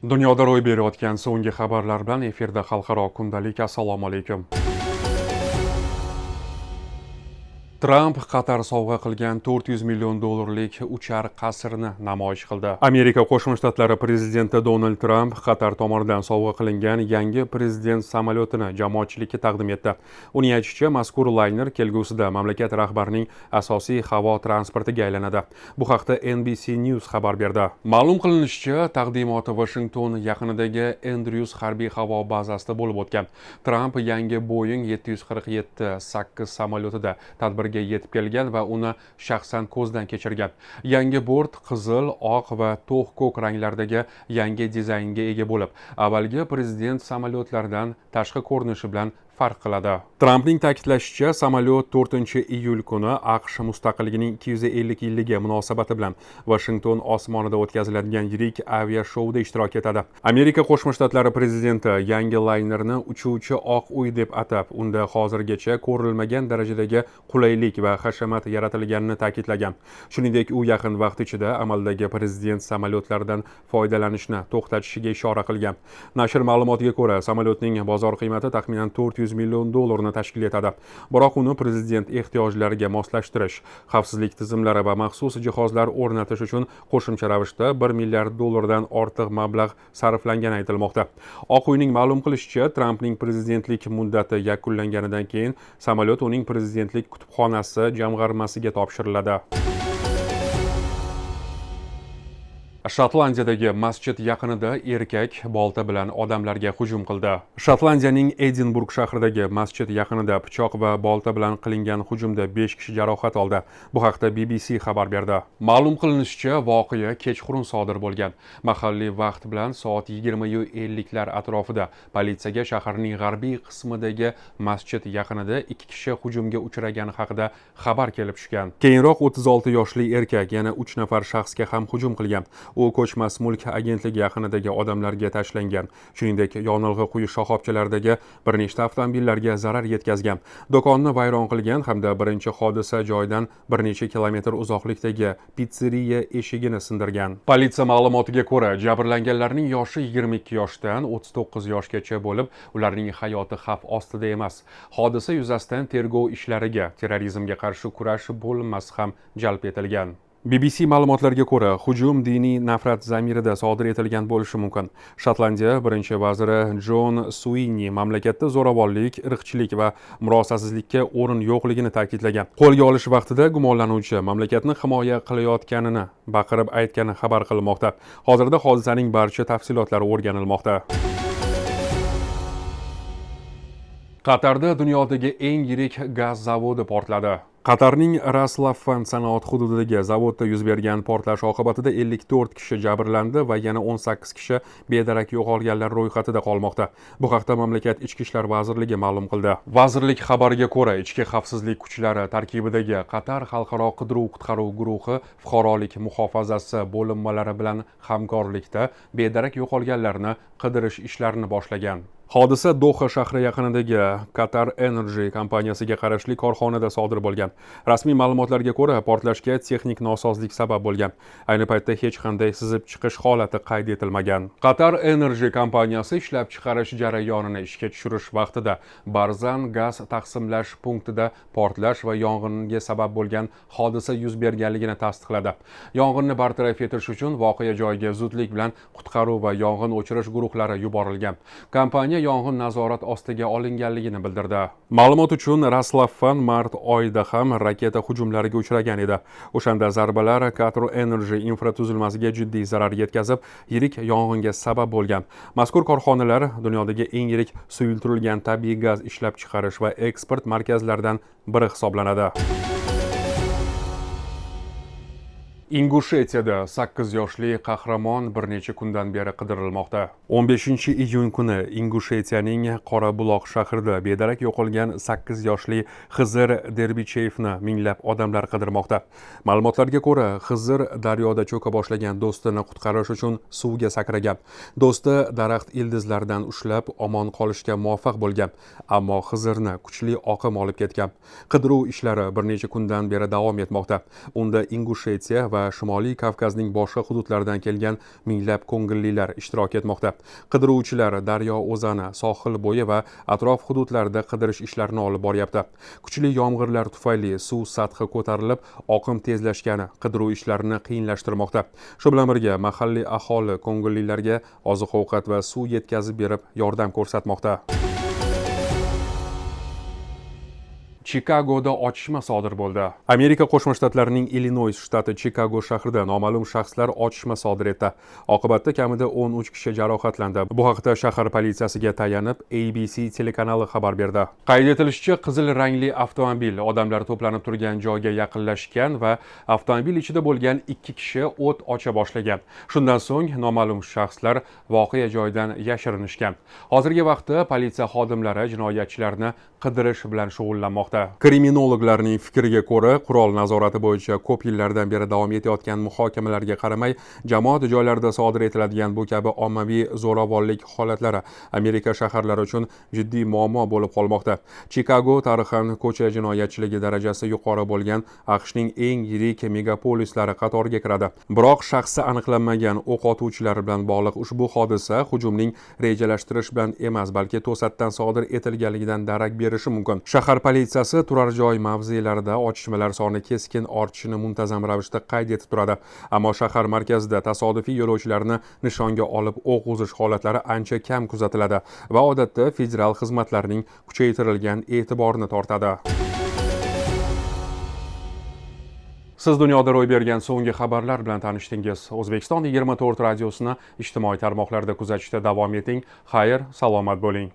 Dunyoda ro'y berayotgan so'nggi xabarlar bilan efirda xalqaro kundalik. Assalomu alaykum. Tramp Qatar sovg'a qilgan 400 million dollarlik uchar qasrni namoyish qildi. Amerika Qo'shma Shtatlari prezidenti Donald Tramp Qatar tomonidan sovg'a qilingan yangi prezident samolyotini jamoatchilikka taqdim etdi. Uning aytishicha, mazkur layner kelgusida mamlakat rahbarining asosiy havo transportiga aylanadi. Bu haqda NBC News xabar berdi. Ma'lum qilinishicha, taqdimot Washington yaqinidagi Andrews harbiy havo bazasida bo'lib o'tgan. Tramp yangi Boeing 747-8 samolyotida tadbirga yetib kelgan va uni shaxsan ko'zdan kechirgan. Yangi bort qizil, oq va to'q ko'k ranglardagi yangi dizaynga ega bo'lib, avvalgi prezident samolyotlaridan tashqi ko'rinishi bilan farq qiladi. Trampning ta'kidlashicha, samolyot 4-iyul kuni AQSh mustaqilligining 250 yilligi munosabati bilan Washington osmonida o'tkaziladigan yirik aviashouda ishtirok etadi. Amerika Qo'shma Shtatlari prezidenti yangi laynerni uchuvchi oq uy deb atab, unda hozirgacha ko'rilmagan darajadagi qulaylik va hashamat yaratilganini ta'kidlagan. Shuningdek, u yaqin vaqt ichida amaldagi prezident samolyotlaridan foydalanishni to'xtatishiga ishora qilgan. Nashr ma'lumotiga ko'ra, samolyotning bozor qiymati taxminan 400 million dollarni tashkil etadi. Biroq uni prezident ehtiyojlariga moslashtirish, xavfsizlik tizimlari va maxsus jihozlar o'rnatish uchun qo'shimcha ravishda 1 milliard dollardan ortiq mablag' sarflangani aytilmoqda. Oq uyning ma'lum qilishicha, Trampning prezidentlik muddati yakunlanganidan keyin samolyot uning prezidentlik kutubxonasi jamg'armasiga topshiriladi. Shotlandiyadagi masjid yaqinida erkak bolta bilan odamlarga hujum qildi. Shotlandiyaning Edinburg shahridagi masjid yaqinida pichoq va bolta bilan qilingan hujumda 5 kishi jarohat oldi. Bu haqda BBC xabar berdi. Ma'lum qilinishicha, voqea kechqurun sodir bo'lgan. Mahalliy vaqt bilan soat 20:50lar atrofida politsiyaga shaharning g'arbiy qismidagi masjid yaqinida 2 kishi hujumga uchragani haqida xabar kelib tushgan. Keyinroq 36 yoshli erkak yana 3 nafar shaxsga ham hujum qilgan. U ko'chmas mulk agentligi yaqinidagi odamlarga tashlangan. Shuningdek, yonilg'i quyish shoxobchalaridagi bir nechta avtomobillarga zarar yetkazgan. Do'konni vayron qilgan hamda birinchi hodisa joyidan bir necha kilometr uzoqlikdagi pizzeriya eshigini sindirgan. Politsiya ma'lumotiga ko'ra, jabrlanganlarning yoshi 22 yoshdan 39 yoshgacha bo'lib, ularning hayoti xavf ostida emas. Hodisa yuzasidan tergov ishlariga terrorizmga qarshi kurash bo'linmasi ham jalb etilgan. BBC ma'lumotlariga ko'ra, hujum diniy nafrat zamirida sodir etilgan bo'lishi mumkin. Shotlandiya birinchi vaziri Jon Suini mamlakatda zo'ravonlik, irqchilik va murosasizlikka o'rin yo'qligini ta'kidlagan. Qo'lga olish vaqtida gumonlanuvchi mamlakatni himoya qilayotganini baqirib aytgani xabar qilinmoqda. Hozirda hodisaning barcha tafsilotlari o'rganilmoqda. Qatarda dunyodagi eng yirik gaz zavodi portladi. Qatarning Ras Laffan sanoat hududidagi zavodda yuz bergan portlash oqibatida 54 kishi jabrlandi va yana 18 kishi bedarak yo'qolganlar ro'yxatida qolmoqda. Bu haqda mamlakat Ichki ishlar vazirligi ma'lum qildi. Vazirlik xabariga ko'ra, ichki xavfsizlik kuchlari tarkibidagi Qatar xalqaro qidiruv-qutqaruv guruhi fuqarolik muhofazasi bo'linmalari bilan hamkorlikda bedarak yo'qolganlarni qidirish ishlarini boshlagan. Hodisa Doha shahri yaqinidagi Qatar Energy kompaniyasiga qarashli korxonada sodir bo'lgan. Rasmiy ma'lumotlarga ko'ra, portlashga texnik nosozlik sabab bo'lgan. Ayni paytda hech qanday sizib chiqish holati qayd etilmagan. Qatar Energy kompaniyasi ishlab chiqarish jarayonini ishga tushirish vaqtida Barzan gaz taqsimlash punktida portlash va yong'inga sabab bo'lgan hodisa yuz berganligini tasdiqladi. Yong'inni bartaraf etish uchun voqea joyiga zudlik bilan qutqaruv va yong'in o'chirish guruhlari yuborilgan. Kompaniya yong'in nazorat ostiga olinganligini bildirdi. Ma'lumot uchun, Ras Laffan mart oyida ham raketa hujumlariga uchragan edi. O'shanda zarbalar Qatar Energy infratuzilmasiga jiddiy zarar yetkazib, yirik yong'inga sabab bo'lgan. Mazkur korxonalar dunyodagi eng yirik suyultirilgan tabiiy gaz ishlab chiqarish va eksport markazlaridan biri hisoblanadi. Ingushetiyada 8 yoshli qahramon bir necha kundan beri qidirilmoqda. 15-iyun kuni Ingushetiyaning Qorabuloq shahrida bedarak yo'qolgan 8 yoshli Xizr Derbichevni minglab odamlar qidirmoqda. Ma'lumotlarga ko'ra, Xizr daryoda cho'ka boshlagan do'stini qutqarish uchun suvga sakragan. Do'sti daraxt ildizlaridan ushlab omon qolishga muvaffaq bo'lgan, ammo Xizrni kuchli oqim olib ketgan. Qidiruv ishlari bir necha kundan beri davom etmoqda. Unda Ingushetiya va va Shimoliy Kavkazning boshqa hududlaridan kelgan minglab ko'ngillilar ishtirok etmoqda. Qidiruvchilar daryo o'zani, sohil bo'yi va atrof hududlarida qidirish ishlarini olib boryapti. Kuchli yomg'irlar tufayli suv sathi ko'tarilib, oqim tezlashgani qidiruv ishlarini qiyinlashtirmoqda. Shu bilan birga mahalliy aholi ko'ngillilarga oziq-ovqat va suv yetkazib berib yordam ko'rsatmoqda. Chikagoda otishma sodir bo'ldi. Amerika Qo'shma Shtatlarining Illinois shtati Chikago shahrida noma'lum shaxslar otishma sodir etdi. Oqibatda kamida 13 kishi jarohatlandi. Bu haqda shahar politsiyasiga tayanib ABC telekanali xabar berdi. Qayd etilishicha, qizil rangli avtomobil odamlar to'planib turgan joyga yaqinlashgan va avtomobil ichida bo'lgan 2 kishi o't ocha boshlagan. Shundan so'ng noma'lum shaxslar voqea joyidan yashirinishgan. Hozirgi vaqtda politsiya xodimlari jinoyatchilarni qidirish bilan shug'ullanmoqda. Kriminologlarning fikriga ko'ra, qurol nazorati bo'yicha ko'p yillardan beri davom etayotgan muhokamalarga qaramay, jamoat joylarida sodir etiladigan bu kabi ommaviy zo'ravonlik holatlari Amerika shaharlari uchun jiddiy muammo bo'lib qolmoqda. Chikago tarixan ko'cha jinoyatchiligi darajasi yuqori bo'lgan AQShning eng yirik megapolislari qatoriga kiradi. Biroq shaxsi aniqlanmagan o'q otuvchilar bilan bog'liq ushbu hodisa hujumning rejalashtirish bilan emas, balki to'satdan sodir etilganligidan darak berishi mumkin. Shahar politsiyasi turar joy mavzelarida otishmalar soni keskin ortishini muntazam ravishda qayd etib turadi. Ammo shahar markazida tasodifiy yo'lovchilarni nishonga olib o'q uzish holatlari ancha kam kuzatiladi va odatda federal xizmatlarning kuchaytirilgan e'tiborini tortadi. Siz dunyoda ro'y bergan so'nggi xabarlar bilan tanishdingiz. O'zbekiston 24 radiosini ijtimoiy tarmoqlarda kuzatishda davom eting. Xayr, salomat bo'ling.